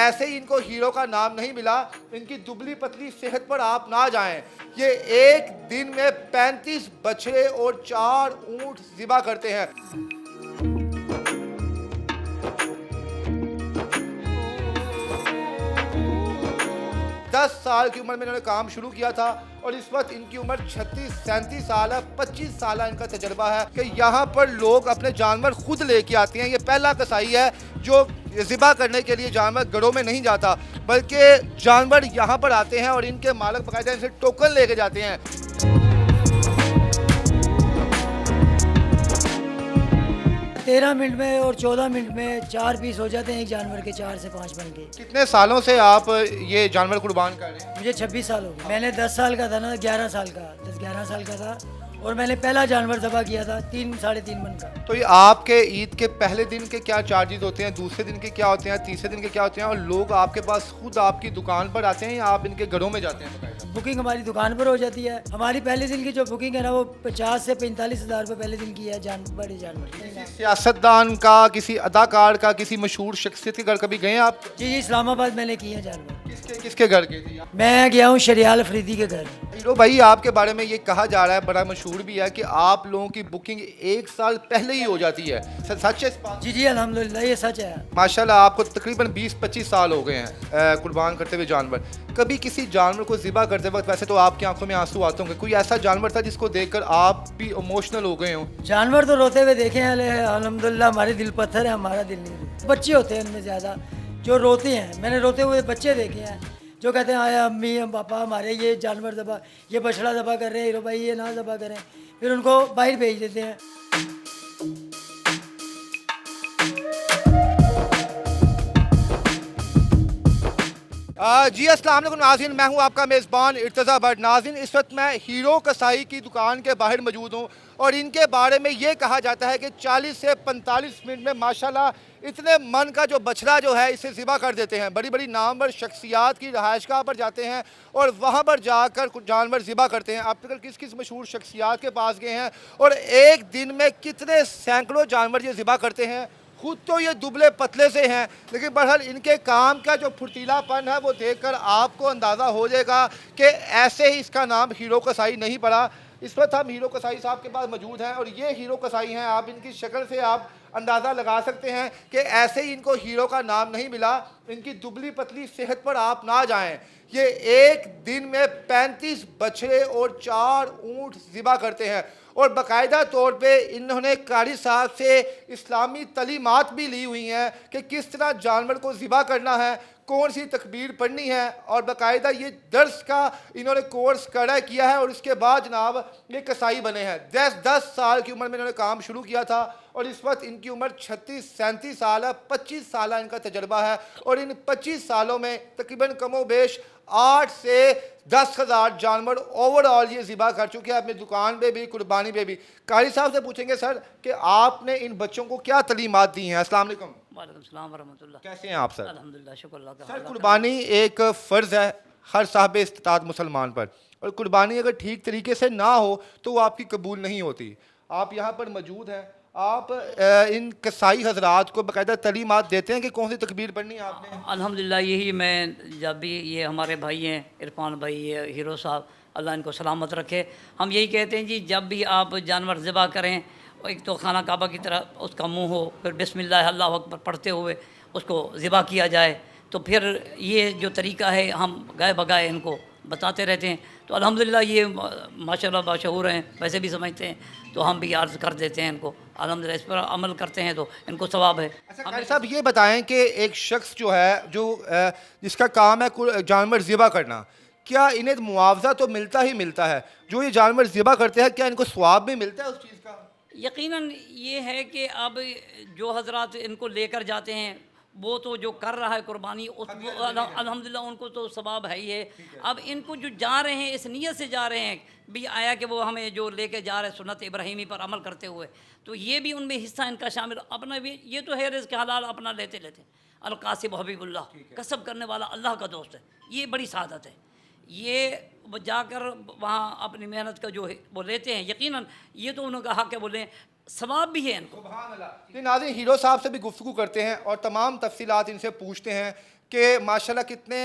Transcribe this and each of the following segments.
ऐसे ही इनको हीरो का नाम नहीं मिला, इनकी दुबली पतली सेहत पर आप ना जाएं। ये एक दिन में 35 बछड़े और 4 ऊंट ज़िबा करते हैं। 10 साल की उम्र में इन्होंने काम शुरू किया था और इस वक्त इनकी उम्र 36-37 साल है। 25 साल इनका तजर्बा है कि यहाँ पर लोग अपने जानवर खुद लेके आते हैं। ये पहला कसाई है जो ज़िबा करने के लिए जानवर घरों में नहीं जाता, बल्कि जानवर यहाँ पर आते हैं और इनके मालिक बाकायदा इनसे टोकन लेके जाते हैं। 13 मिनट में और 14 मिनट में 4 पीस हो जाते हैं एक जानवर के, 4 से 5 बन के। कितने सालों से आप ये जानवर कुर्बान कर रहे हैं? मुझे 26 साल हो गए। मैंने 10 साल का था ना, 11 साल का, 10-11 साल का था और मैंने पहला जानवर ज़बह किया था 3-3.5 मन का। तो ये आपके ईद के पहले दिन के क्या चार्जेस होते हैं, दूसरे दिन के क्या होते हैं, तीसरे दिन के क्या होते हैं, और लोग आपके पास खुद आपकी दुकान पर आते हैं या आप इनके घरों में जाते हैं? बुकिंग हमारी दुकान पर हो जाती है। हमारी पहले दिन की जो बुकिंग है ना, वो 50 से 45 हज़ार रुपये पहले दिन की है। बड़े जानवर किसी सियासतदान का, किसी अदाकार का, किसी मशहूर शख्सियत के घर कभी गए आप? जी, इस्लामाबाद मैंने किए हैं जानवर। किसके घर गए थे? मैं गया हूँ शरियाल अफरीदी के घर। हीरो भाई, आपके बारे में ये कहा जा रहा है, बड़ा मशहूर भी है, कि आप लोगों की बुकिंग 1 साल पहले ही हो जाती है। सच है इस बात? जी, अल्हम्दुलिल्लाह ये सच है। माशाल्लाह, आपको तकरीबन 20-25 साल हो गए हैं कुर्बान करते हुए जानवर। कभी किसी जानवर को ज़िबा करते वक्त वैसे तो आपकी आंखों में आंसू आते होंगे, कोई ऐसा जानवर था जिसको देखकर आप भी इमोशनल हो गए हों? जानवर तो रोते हुए देखे हैं, अल्हम्दुलिल्लाह हमारे दिल पत्थर है, हमारा दिल नहीं। बच्चे होते हैं उनमें ज़्यादा जो रोते हैं। मैंने रोते हुए बच्चे देखे हैं जो कहते हैं आया अम्मी हम पापा हमारे ये जानवर ज़बा, ये बछड़ा ज़बा कर रहे हैं, हीरो भाई ये ना ज़बा करें, फिर उनको बाहर भेज देते हैं। जी अस्सलाम वालेकुम नाज़रीन, मैं हूं आपका मेज़बान इर्तज़ा भट्ट। नाज़रीन, इस वक्त मैं हीरो कसाई की दुकान के बाहर मौजूद हूं और इनके बारे में ये कहा जाता है कि 40 से 45 मिनट में माशाल्लाह इतने मन का जो बछड़ा जो है इसे ज़िबा कर देते हैं। बड़ी बड़ी नामवर शख्सियात की रहायशगाह पर जाते हैं और वहाँ पर जाकर कुछ जानवर ज़िबा करते हैं। अब तक किस किस मशहूर शख्सियात के पास गए हैं और एक दिन में कितने सैकड़ों जानवर ये ज़िबा करते हैं। खुद तो ये दुबले पतले से हैं, लेकिन बहरहाल इनके काम का जो फुर्तीलापन है वो देखकर आपको अंदाज़ा हो जाएगा कि ऐसे ही इसका नाम हीरो कसाई नहीं पड़ा। इस वक्त हम हीरो कसाई साहब के पास मौजूद हैं और ये हीरो कसाई हैं। आप इनकी शक्ल से आप अंदाज़ा लगा सकते हैं कि ऐसे ही इनको हीरो का नाम नहीं मिला, इनकी दुबली पतली सेहत पर आप ना जाएं। ये एक दिन में 35 बछड़े और 4 ऊंट ज़िबा करते हैं और बाकायदा तौर पे इन्होंने कारी साहब से इस्लामी तलीमात भी ली हुई हैं कि किस तरह जानवर को ज़िबा करना है, कौन सी तकबीर पढ़नी है, और बाकायदा ये दर्स का इन्होंने कोर्स कड़ा किया है और इसके बाद जनाब ये कसाई बने हैं। 10 साल की उम्र में इन्होंने काम शुरू किया था और इस वक्त इनकी उम्र 36-37 साल है। 25 साल इनका तजर्बा है और इन 25 सालों में तकरीबन कमो बेश 8 से 10 हज़ार जानवर ओवरऑल ये ज़िबा कर चुके हैं अपनी दुकान पे भी, कुर्बानी पे भी। कारी साहब से पूछेंगे सर कि आपने इन बच्चों को क्या तलीमात दी हैं? अस्सलाम वालेकुम। वालेकुम सलाम वरहमतुल्लाह। कैसे हैं आप सर? अल्हम्दुलिल्लाह, शुक्र अल्लाह का। सर, कुर्बानी एक फ़र्ज़ है हर साहिब इस्तिताअत मुसलमान पर, और कुर्बानी अगर ठीक तरीके से ना हो तो वो आपकी कबूल नहीं होती। आप यहाँ पर मौजूद हैं, आप इन कसाई हजरात को बाकायदा तलीमात देते हैं कि कौन सी तकबीर पढ़नी है आपने? अल्हम्दुलिल्लाह, यही मैं जब भी ये हमारे भाई हैं इरफान भाई, ये हीरो साहब, अल्लाह इनको सलामत रखे, हम यही कहते हैं जी जब भी आप जानवर ज़िबा करें, एक तो खाना काबा की तरह उसका मुंह हो, फिर बिस्मिल्लाह अल्लाहु अकबर पढ़ते हुए उसको ज़िबा किया जाए। तो फिर ये जो तरीका है हम गाय बगाए इनको बताते रहते हैं। तो अल्हम्दुलिल्लाह ये माशाल्लाह बाशऊर हैं, वैसे भी समझते हैं, तो हम भी अर्ज़ कर देते हैं इनको। अल्हम्दुलिल्लाह इस पर अमल करते हैं तो इनको सवाब है। अच्छा कारी साहब, ये बताएं कि एक शख्स जो है जो जिसका काम है जानवर ज़िबा करना, क्या इन्हें मुआवजा तो मिलता ही मिलता है? जो ये जानवर ज़िबा करते हैं क्या इनको सवाब भी मिलता है उस चीज़ का? यकीनन ये है कि अब जो हजरात इनको लेकर जाते हैं वो तो जो कर रहा है कुर्बानी उस अल्हम्दुलिल्लाह उनको तो सवाब है ही है। अब इनको जो जा रहे हैं इस नीयत से जा रहे हैं भी आया कि वो हमें जो लेके जा रहे हैं सुन्नत इब्राहीमी पर अमल करते हुए, तो ये भी उनमें हिस्सा इनका शामिल अपना भी। ये तो है रिज़्क़ हलाल अपना लेते लेते। अल-कासिब हबीबुल्लाह, कसब करने वाला अल्लाह का दोस्त है, ये बड़ी सादत है। ये वो जाकर वहाँ अपनी मेहनत का जो है वो लेते हैं, यकीनन ये तो उनका हक़ है, बोलें सवाब भी है इनको। ये नाज़रीन हीरो साहब से भी गुफ्तगू करते हैं और तमाम तफसीलात इनसे पूछते हैं कि माशाल्लाह कितने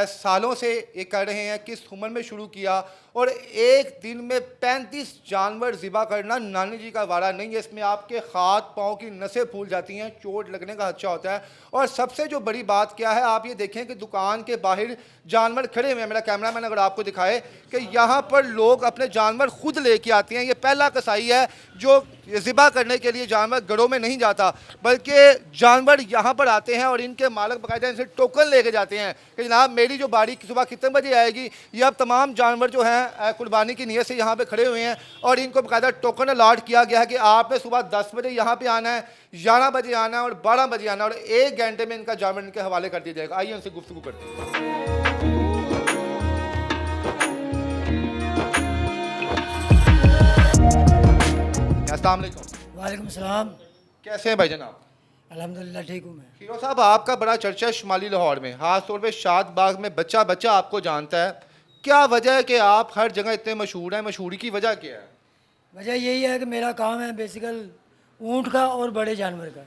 सालों से ये कर रहे हैं, किस उम्र में शुरू किया, और एक दिन में 35 जानवर ज़िबा करना नानी जी का वारा नहीं है। इसमें आपके हाथ पाँव की नसें फूल जाती हैं, चोट लगने का खदशा होता है। और सबसे जो बड़ी बात क्या है, आप ये देखें कि दुकान के बाहर जानवर खड़े हुए हैं। मेरा कैमरामैन अगर आपको दिखाए कि यहाँ पर लोग अपने जानवर खुद लेके आते हैं। ये पहला कसाई है जो ज़िबा करने के लिए जानवर घरों में नहीं जाता, बल्कि जानवर यहाँ पर आते हैं और इनके मालिक बाकायदा इनसे टोकन लेके जाते हैं कि जनाब मेरी जो बारी सुबह कितने बजे आएगी। ये अब तमाम जानवर जो हैं कुर्बानी की नीयत से यहाँ पे खड़े हुए हैं और इनको बाकायदा टोकन अलाट किया गया है कि आपने सुबह 10 बजे यहाँ पे आना है, 11 बजे आना है और 12 बजे आना है, और 1 घंटे में इनका जानवर इनके हवाले कर दिया जाएगा। आइए उनसे गुफ्तगू करते हैं। अस्सलाम वालेकुम। वालेकुम सलाम। कैसे हैं भाई जनाब? अल्हम्दुलिल्लाह ठीक हूँ मैं। हीरो साहब, आपका बड़ा चर्चा है शुमाली लाहौर में, खास तौर पे शाद बाग में बच्चा बच्चा आपको जानता है। क्या वजह है कि आप हर जगह इतने मशहूर हैं? मशहूरी की वजह क्या है? वजह यही है कि मेरा काम है बेसिकल ऊँट का और बड़े जानवर का।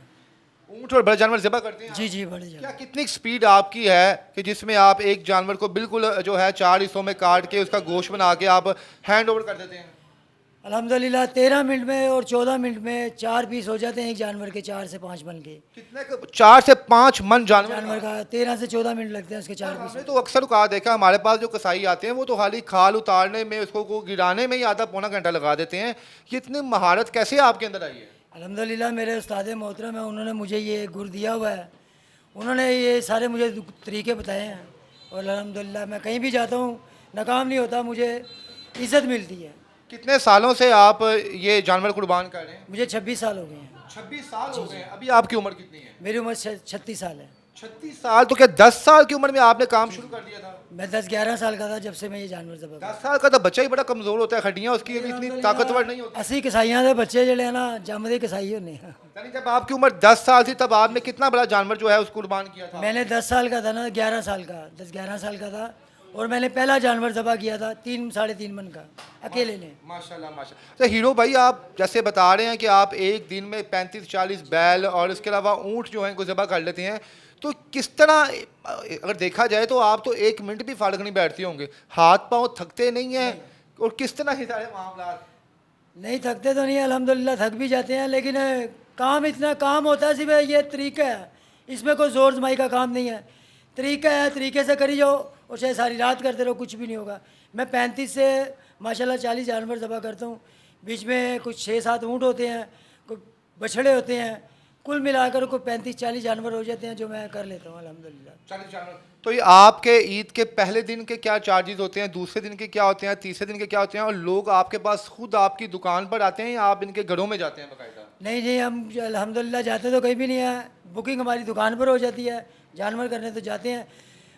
ऊँट और बड़े जानवर ज़िबा करते हैं? जी जी, बड़े क्या जानवर। कितनी स्पीड आपकी है कि जिसमें आप एक जानवर को बिल्कुल जो है 4 हिस्सों में काट के उसका गोश्त बना के आप हैंड ओवर कर देते हैं? अल्हम्दुलिल्लाह 13 मिनट में और 14 मिनट में 4 पीस हो जाते हैं एक जानवर के, 4 से 5 मन के। कितने 4 से 5 मन जानवर जानवर का 13 से 14 मिनट लगते हैं उसके 4 पीस। हमने तो अक्सर कहा देखा, हमारे पास जो कसाई आते हैं वो तो खाली खाल उतारने में, उसको को गिराने में ही आधा पौना घंटा लगा देते हैं। ये इतनी महारत कैसे आपके अंदर आई है? अल्हम्दुलिल्लाह मेरे उस्ताद मोहतरम है, उन्होंने मुझे ये गुर दिया हुआ है। उन्होंने ये सारे मुझे तरीके बताए हैं और अल्हम्दुलिल्लाह मैं कहीं भी जाता हूँ नाकाम नहीं होता, मुझे इज़्ज़त मिलती है। कितने सालों से आप ये जानवर कुर्बान कर रहे हैं? मुझे 26 साल हो गए हैं। 26 साल हो गए हैं। अभी आपकी उम्र कितनी है? मेरी उम्र 36 साल है। 36 साल? तो क्या 10 साल की उम्र में आपने काम शुरू कर दिया था? मैं 10-11 साल का था जब से मैं ये जानवर ज़बह 10 साल का तो बच्चा ही बड़ा कमजोर होता है, हड्डियां उसकी अभी इतनी ताकतवर नहीं होती। असी कसाइयां दे बच्चे जड़े हैं ना जमदे कसाई होने हैं। यानी जब आपकी उम्र 10 साल थी तब आपने कितना बड़ा जानवर जो है उसको कुर्बान किया था? मैंने 10 साल का था ना, 11 साल का, 10-11 साल का था और मैंने पहला जानवर ज़बह किया था 3-3.5 मन का अकेले ने। माशाल्लाह माशाल्लाह। तो हीरो भाई, आप जैसे बता रहे हैं कि आप एक दिन में 35-40 बैल और इसके अलावा ऊँट जो है इनको ज़बह कर लेते हैं, तो किस तरह अगर देखा जाए तो आप तो 1 मिनट भी फारग नहीं बैठते होंगे, हाथ पाँव थकते नहीं हैं? और किस तरह ये सारे मामला? नहीं थकते तो नहीं, अल्हम्दुलिल्लाह थक भी जाते हैं, लेकिन काम इतना काम होता है, सिर्फ ये तरीका है, इसमें कोई ज़ोर जमाई का काम नहीं है। तरीका है, तरीके से करी जाओ और चाहे सारी रात करते रहो कुछ भी नहीं होगा। मैं 35 से माशाल्लाह 40 जानवर ज़बह करता हूँ। बीच में कुछ 6-7 ऊँट होते हैं, कुछ बछड़े होते हैं, कुल मिलाकर को 35-40 जानवर हो जाते हैं जो मैं कर लेता हूँ अल्हम्दुलिल्लाह। 40 जानवर। तो ये आपके ईद के पहले दिन के क्या चार्जेस होते हैं, दूसरे दिन के क्या होते हैं, तीसरे दिन के क्या होते हैं, और लोग आपके पास खुद आपकी दुकान पर आते हैं या आप इनके घरों में जाते हैं बाकायदा? नहीं जी, हम अल्हम्दुलिल्लाह जाते तो कहीं भी नहीं है, बुकिंग हमारी दुकान पर हो जाती है। जानवर करने तो जाते हैं।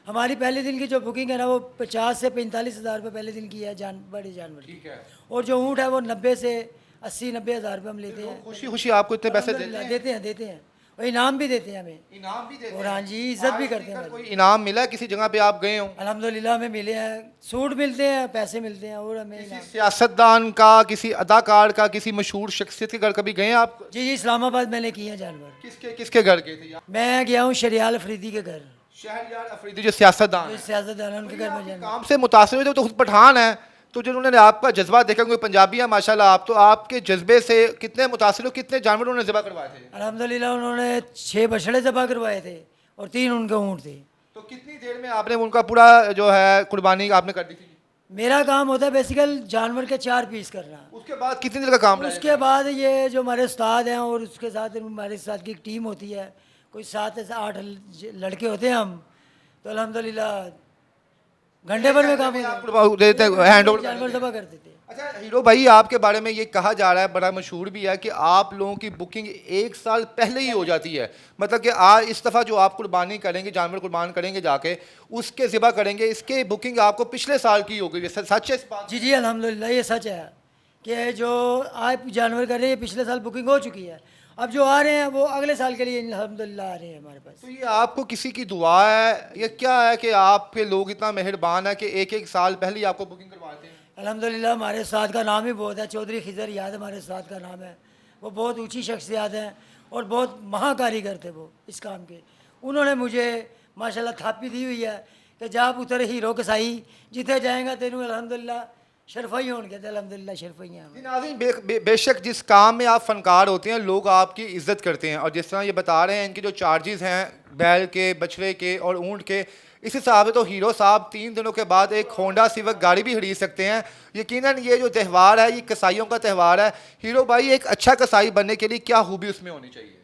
हमारी पहले दिन की जो बुकिंग है ना वो 50 से 45 हज़ार रुपये पहले दिन की है बड़े जानवर की। ठीक है। और जो ऊँट है वो 90 से 80-90 हज़ार रुपये हम लेते हैं। खुशी खुशी आपको इतने पैसे देते हैं? देते हैं और इनाम भी देते हैं हमें। इनाम भी देते और हैं? हाँ जी, इज़्ज़त भी करते हैं। कोई इनाम मिला है किसी जगह पे आप गए हो? अल्हम्दुलिल्लाह हमें मिले हैं, सूट मिलते हैं, पैसे मिलते हैं और हमें किसी इनाम। सियासतदान का, किसी अदाकार का, किसी मशहूर शख्सियत के घर कभी गए हैं आप? जी जी, इस्लामाबाद मैंने किए हैं जानवर। किसके किसके घर गए थे? मैं गया हूँ शरियाल अफरीदी के घर, शहरयार अफरीदी जो सियासतदान जो है। सियासतदान उनके घर में जानवर। काम से मुतासिर हुए थे, तो खुद पठान है, तो जिन्होंने आपका जज्बा देखा, कोई पंजाबी है माशाल्लाह आप, तो आपके जज्बे से कितने मुतासिर हो, कितने जानवर उन्होंने ज़िबा करवाए थे? अल्हम्दुलिल्लाह उन्होंने 6 बछड़े ज़बह करवाए थे और 3 उनके ऊँट थे। तो कितनी देर में आपने उनका पूरा जो है कुर्बानी आपने कर दी थी? मेरा काम होता है बेसिकल जानवर के 4 पीस करना। उसके बाद कितनी देर का काम रहा? उसके बाद ये जो हमारे उस्ताद हैं और उसके साथ हमारे साथ की एक टीम होती है, कोई 7 से 8 लड़के होते हैं हम, तो अल्हम्दुलिल्लाह घंटे भर में काम आप देते हैंड ओवर जानवर ज़बह कर देते हैं। अच्छा हीरो भाई, आपके बारे में ये कहा जा रहा है, बड़ा मशहूर भी है, कि आप लोगों की बुकिंग 1 साल पहले ही हो जाती है। मतलब कि आज इस दफ़ा जो आप कुर्बानी करेंगे, जानवर कुर्बान करेंगे जाके, उसके ज़िबा करेंगे, इसके बुकिंग आपको पिछले साल की हो गई। सच है इस बात? जी जी, अल्हम्दुलिल्लाह ये सच है कि जो आज जानवर कर रहे हैं पिछले साल बुकिंग हो चुकी है, अब जो आ रहे हैं वो अगले साल के लिए अल्हम्दुलिल्लाह आ रहे हैं हमारे पास। तो ये आपको किसी की दुआ है या क्या है कि आपके लोग इतना मेहरबान है कि 1-1 साल पहले ही आपको बुकिंग करवाते हैं? अल्हम्दुलिल्लाह हमारे उस्ताद का नाम ही बहुत है, चौधरी खिज़र याद हमारे उस्ताद का नाम है। वो बहुत ऊंची शख्सियत हैं और बहुत महाकारीगर थे वो इस काम के। उन्होंने मुझे माशाल्लाह थापी दी हुई है कि जा पुत्र हीरो कसाई जिथे जाएगा तेनू अलहमदुलिल्लाह शरफा ही होने कहते अलहमदुलिल्लाह शरफा ही हैं। जी नाज़रीन, बेशक जिस काम में आप फनकार होते हैं लोग आपकी इज्जत करते हैं, और जिस तरह ये बता रहे हैं इनके जो चार्जेस हैं बैल के, बछड़े के और ऊँट के, इस हिसाब से तो हीरो साहब 3 दिनों के बाद एक होंडा सिविक गाड़ी भी खरीद सकते हैं। यकीनन ये जो त्यौहार है ये कसाईयों का त्यौहार है। हीरो भाई, एक अच्छा कसाई बनने के लिए क्या खूबी उसमें होनी चाहिए?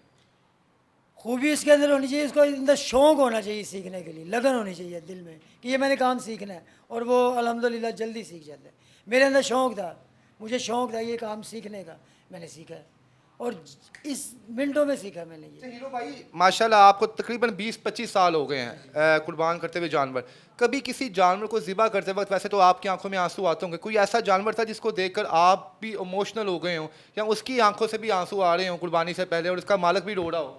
खूबी इसके अंदर होनी चाहिए, इसको अंदर शौक़ होना चाहिए सीखने के लिए, लगन होनी चाहिए दिल में कि ये मैंने काम सीखना है, और वो अल्हम्दुलिल्लाह जल्दी सीख जाता है। मेरे अंदर शौक़ था, मुझे शौक़ था ये काम सीखने का, मैंने सीखा है और इस मिनटों में सीखा मैंने ये। हीरो भाई माशाल्लाह आपको तकरीबन 20-25 साल हो गए हैं कुर्बान करते हुए जानवर। कभी किसी जानवर को ज़िबा करते वक्त वैसे तो आपकी आंखों में आंसू आते होंगे, कोई ऐसा जानवर था जिसको देखकर आप भी इमोशनल हो गए हों या उसकी आंखों से भी आंसू आ रहे हों कुर्बानी से पहले और उसका मालिक भी रो रहा हो?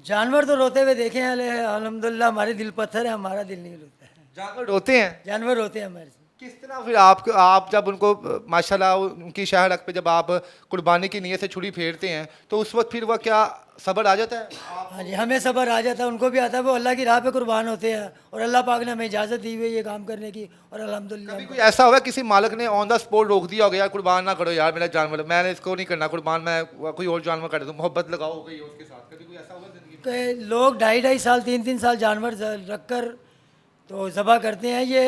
जानवर तो रोते हुए देखे हैं, अल्हम्दुलिल्लाह हमारे दिल पत्थर है, हमारा दिल नहीं रोता है। जानवर रोते हैं? जानवर रोते हैं हमारे से। किस तरह फिर आप जब उनको माशाल्लाह उनकी शाह रख पे जब आप कुर्बानी की नीयत से छुरी फेरते हैं तो उस वक्त फिर वह क्या सब्र आ जाता है? हाँ जी, हमें सब्र आ जाता है, उनको भी आता है। वो अल्लाह की राह पे कुर्बान होते हैं और अल्लाह पाक ने हमें इजाज़त दी हुई है ये काम करने की, और अल्हम्दुलिल्लाह। कभी कोई ऐसा होगा किसी मालिक ने ऑन द स्पॉट रोक दिया होगा, यार कुर्बान ना करो यार मेरा जानवर, मैंने इसको नहीं करना कुर्बान, मैं कोई और जानवर कर दूँ, मोहब्बत लगाओ हो गई हो उसके साथ, कभी कोई ऐसा होगा जिंदगी में? कि लोग 2.5 साल 3 साल जानवर रख कर तो ज़बह करते हैं, ये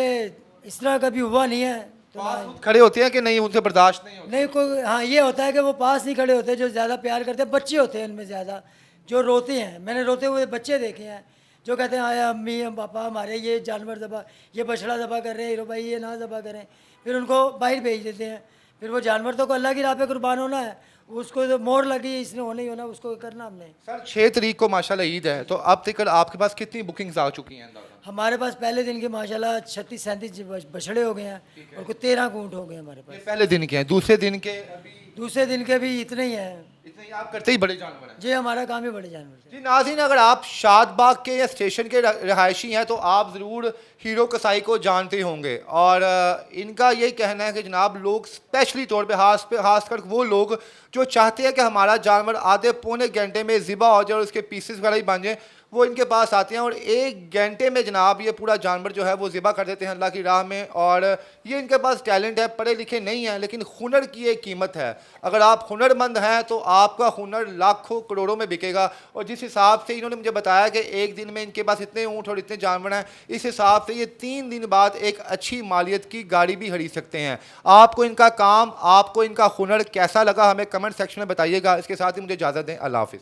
इस तरह कभी हुआ नहीं है। तो पास खड़े होते हैं कि नहीं, उनसे बर्दाश्त नहीं होता? नहीं कोई, हाँ ये होता है कि वो पास नहीं खड़े होते, जो ज़्यादा प्यार करते हैं बच्चे होते हैं इनमें ज़्यादा, जो रोते हैं। मैंने रोते हुए बच्चे देखे हैं जो कहते हैं आया अम्मी पापा हमारे ये जानवर ज़बह, ये बछड़ा ज़बह कर रहे हैं हीरो भाई, ये ना ज़बह करें, फिर उनको बाहर भेज देते हैं। फिर वो जानवर तो को अल्लाह की राह पे कुर्बान होना है, उसको जो मोहर लगी इसने होना ही होना, उसको करना हमने। सर 6 तारीख को माशाल्लाह ईद है, तो अब तक आपके पास कितनी बुकिंग्स आ चुकी हैं? हमारे पास पहले दिन के माशाल्लाह 36-37 बछड़े हो गए हैं और कुछ 13 ऊँट हो गए हमारे ये पास। पहले दिन के हैं, दूसरे दिन के अभी दूसरे दिन के भी इतने ही हैं इतने ही? आप करते ही बड़े जानवर हैं जी, हमारा काम ही बड़े जानवर से। जी। नाज़रीन, अगर आप शादबाग के या स्टेशन के रहायशी हैं तो आप ज़रूर हीरो कसाई को जानते होंगे, और इनका यही कहना है कि जनाब लोग स्पेशली तौर पे खासकर वो लोग जो चाहते हैं कि हमारा जानवर आधे पौने घंटे में ज़िबा हो जाए और उसके पीसेस वगैरह ही बन जाए, वो इनके पास आते हैं और 1 घंटे में जनाब ये पूरा जानवर जो है वो ज़िबा कर देते हैं अल्लाह की राह में। और ये इनके पास टैलेंट है, पढ़े लिखे नहीं हैं, लेकिन हुनर की एक कीमत है। अगर आप हुनरमंद हैं तो आपका हुनर लाखों करोड़ों में बिकेगा। और जिस हिसाब से इन्होंने मुझे बताया कि एक दिन में इनके पास इतने ऊँट और इतने जानवर हैं, इस हिसाब से ये 3 दिन बाद एक अच्छी मालियत की गाड़ी भी खरीद सकते हैं। आपको इनका काम, आपको इनका हुनर कैसा लगा हमें कमेंट सेक्शन में बताइएगा। इसके साथ ही मुझे इजाज़त दें, अल्लाह हाफ़िज़।